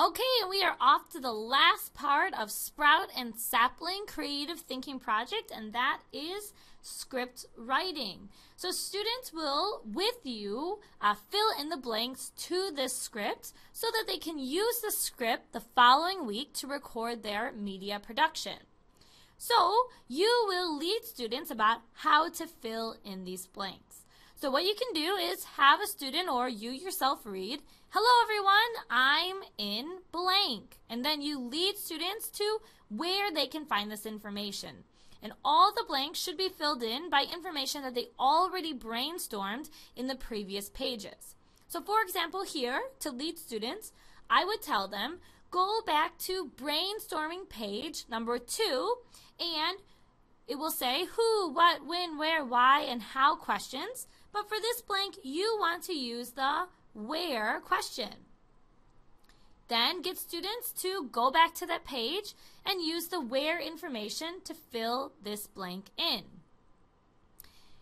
Okay, and we are off to the last part of Sprout and Sapling Creative Thinking Project, and that is script writing. So students will, with you, fill in the blanks to this script so that they can use the script the following week to record their media production. So you will lead students about how to fill in these blanks. So what you can do is have a student or you yourself read, "Hello everyone, I'm in blank." And then you lead students to where they can find this information. And all the blanks should be filled in by information that they already brainstormed in the previous pages. So for example here, to lead students, I would tell them, go back to brainstorming page number 2, and it will say who, what, when, where, why, and how questions. But for this blank, you want to use the where question. Then get students to go back to that page and use the where information to fill this blank in.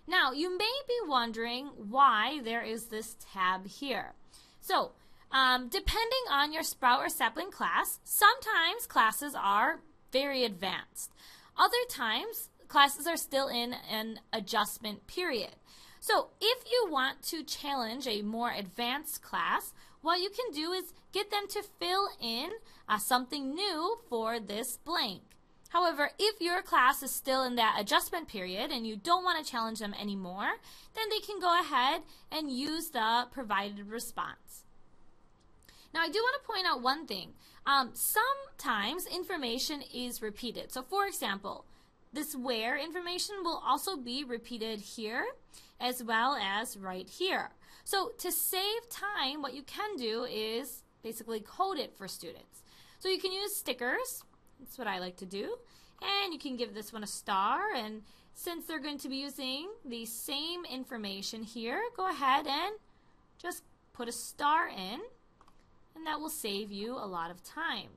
Now, you may be wondering why there is this tab here. So, depending on your Sprout or Sapling class, sometimes classes are very advanced. Other times, classes are still in an adjustment period. So if you want to challenge a more advanced class, what you can do is get them to fill in something new for this blank. However, if your class is still in that adjustment period and you don't want to challenge them anymore, then they can go ahead and use the provided response. Now, I do want to point out one thing. Sometimes information is repeated. So for example, this where information will also be repeated here as well as right here. So to save time, what you can do is basically code it for students. So you can use stickers. That's what I like to do. And you can give this one a star. And since they're going to be using the same information here, go ahead and just put a star in. And that will save you a lot of time.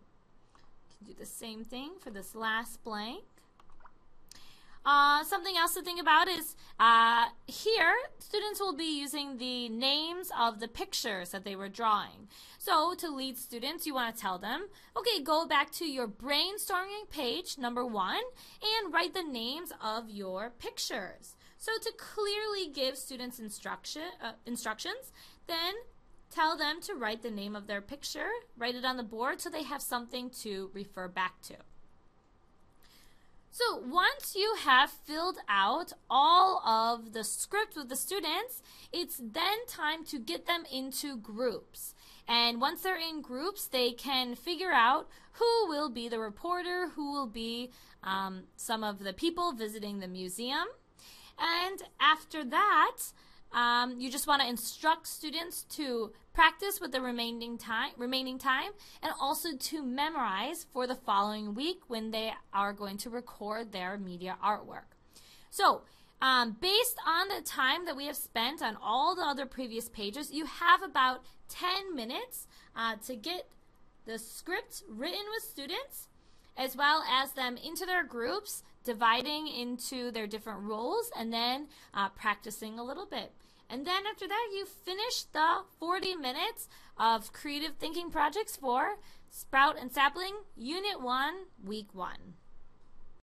You can do the same thing for this last blank. Something else to think about is here, students will be using the names of the pictures that they were drawing. So to lead students, you want to tell them, okay, go back to your brainstorming page, number 1, and write the names of your pictures. So to clearly give students instructions, then tell them to write the name of their picture, write it on the board so they have something to refer back to. So once you have filled out all of the script with the students, it's then time to get them into groups. And once they're in groups, they can figure out who will be the reporter, who will be some of the people visiting the museum. And after that, you just want to instruct students to practice with the remaining time, and also to memorize for the following week when they are going to record their media artwork. So, based on the time that we have spent on all the other previous pages, you have about 10 minutes to get the script written with students, as well as them into their groups, dividing into their different roles, and then practicing a little bit. And then after that, you finish the 40 minutes of creative thinking projects for Sprout and Sapling, Unit 1, Week 1.